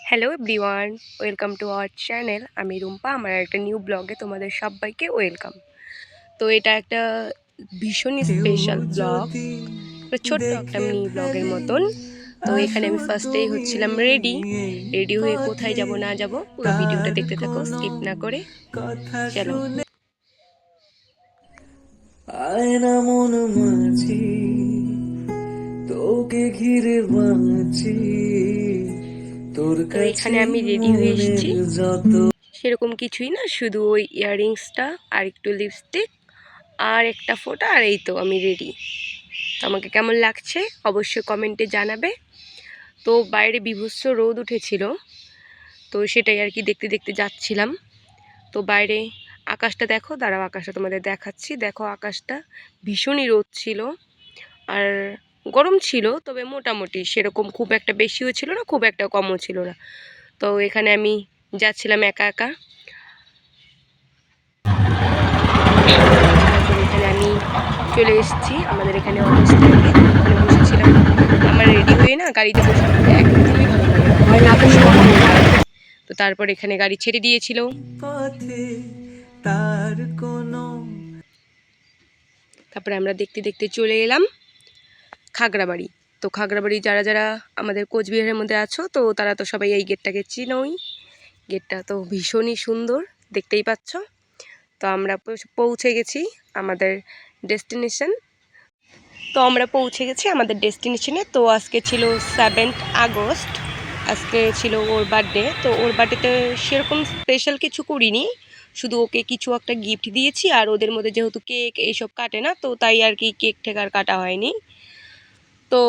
Hello everyone, welcome to our channel. আমি রুম্পা, আমার একটা নিউ ব্লগে তোমাদের সবাইকে ওয়েলকাম। তো এটা একটা ভীষণই স্পেশাল ব্লগ, ছোট্ট একটা মিনি ব্লগের মতন। তো এখানে আমি ফার্স্টেই হচ্ছিলাম রেডি হয়ে কোথায় যাব না যাব পুরো ভিডিওটা দেখতে থাকো, স্কিপ না করে। চলো। আয়না মন মাঝি তোকে ঘিরে বাঁচি তোর তো কাছে এখানে আমি রেডি হয়ে এসেছি, যত সেরকম কিছুই না, শুধু ওই ইয়াররিংসটা আর একটু লিপস্টিক আর একটা ফোঁটা, আর এই তো আমি রেডি। তো আমাকে কেমন লাগছে অবশ্যই কমেন্টে জানাবে। তো বাইরে বীভৎস রোদ উঠেছিল, তো সেটাই আর কি দেখতে দেখতে যাচ্ছিলাম। তো বাইরে আকাশটা দেখো, দাঁড়াও আকাশটা তোমাদের দেখাচ্ছি। দেখো আকাশটা ভীষণই রোদ ছিল আর গরম ছিল, তবে মোটামুটি সেরকম খুব একটা বেশিও ছিল না, খুব একটা কমও ছিল না। তো এখানে আমি যাচ্ছিলাম একা একা। তারপর এখানে আমি চলে এসেছি আমাদের এখানে অবস্থানে, ওখানে বসেছিলাম। আমার রেডি হয়ে না গাড়িতে বসে থাকতে একদমই ভালো লাগে না। তো তারপর এখানে গাড়ি ছেড়ে দিয়েছিল। পথে তার কোনো তারপরে আমরা দেখতে দেখতে চলে এলাম খাগড়াবাড়ি। তো খাগড়াবাড়ি যারা যারা আমাদের কোচবিহারের মধ্যে আছো, তো তারা তো সবাই এই গেটটাকে চিনোই। গেটটা তো ভীষণই সুন্দর, দেখতেই পাচ্ছ। তো আমরা পৌঁছে গেছি আমাদের ডেস্টিনেশন। তো আজকে ছিল 7th আগস্ট, আজকে ছিল ওর বার্থডে। তো ওর বার্থডেতে সেরকম স্পেশাল কিছু করিনি, শুধু ওকে কিছু একটা গিফট দিয়েছি। আর ওদের মধ্যে যেহেতু কেক এইসব কাটে না, তো তাই আর কি কেক ঠেক আর কাটা হয়নি। তো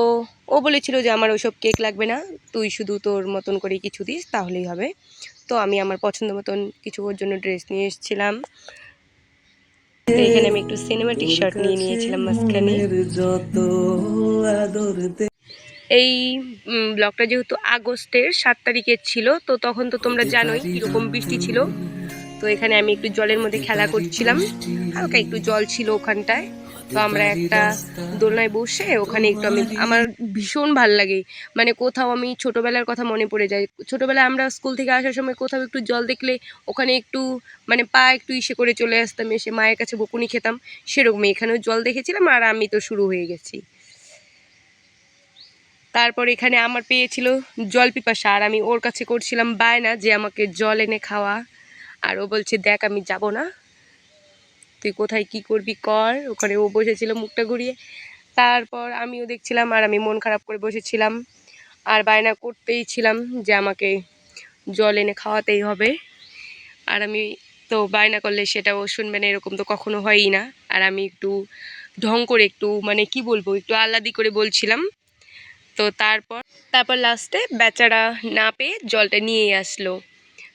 ও বলেছিল যে আমার ওইসব কেক লাগবে না, তুই শুধু তোর মতন করে কিছু দিস তাহলেই হবে। তো আমি আমার পছন্দ মতন কিছু ওর জন্য ড্রেস নিয়ে এসেছিলাম। তো এখানে আমি একটু সিনেমাটিক তোর শট নিয়ে কাছে নিয়েছিলাম মাঝখানে। মনের যত আদর এই ব্লগটা যেহেতু আগস্টের 7 তারিখের ছিল, তো তখন তো তোমরা হতে জানোই পারি কীরকম বৃষ্টি ছিল। রঙিন তো এখানে আমি একটু জলের মধ্যে হতে খেলা পারি করছিলাম, বৃষ্টি হালকা একটু জল ছিল ওখানটায়। তো হতে আমরা পারি একটা রাস্তা দোলনায় বসে ওখানে একটু তোমারই আমার ভীষণ ভাল লাগে। মানে কোথাও আমি ছোটোবেলার কথা মনে পড়ে যায়। ছোটোবেলায় আমরা স্কুল থেকে আসার সময় কোথাও একটু জল দেখলে ওখানে একটু মানে পা একটু ইসে করে চলে আসতাম, এসে মায়ের কাছে বকুনি খেতাম। সেরকমই এখানেও জল দেখেছিলাম আর আমি তো শুরু হয়ে গেছি। তারপর এখানে আমার পেয়েছিল জল পিপাসা, আর আমি ওর কাছে করছিলাম বায়না যে আমাকে জল এনে খাওয়া। আর ও বলছে দেখ আমি যাব না, তুই কোথায় কি করবি কর। ওখানে ও বসেছিল মুখটা ঘুরিয়ে। তারপর আমিও দেখছিলাম আর আমি মন খারাপ করে বসেছিলাম আর বায়না করতেই ছিলাম যে আমাকে জল এনে খাওয়াতেই হবে। আর আমি তো বায়না করলে সেটা ও শুনবে না, এরকম তো কখনো হয়ই না। আর আমি একটু ঢং করে একটু মানে কি বলবো, একটু আহ্লাদি করে বলছিলাম। তো তারপর লাস্টে বেচারা না পেয়ে জলটা নিয়ে আসলো।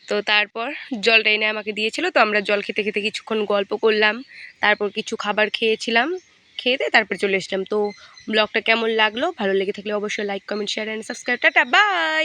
তো তারপর জলটা এনে আমাকে দিয়েছিল। তো আমরা জল খেতে খেতে কিছুক্ষণ গল্প করলাম, তারপর কিছু খাবার খেয়েছিলাম, খেয়ে দিয়ে তারপর চলে এসলাম। তো ব্লগটা কেমন লাগলো, ভালো লেগে থাকলে অবশ্যই like comment share and subscribe. Tata bye.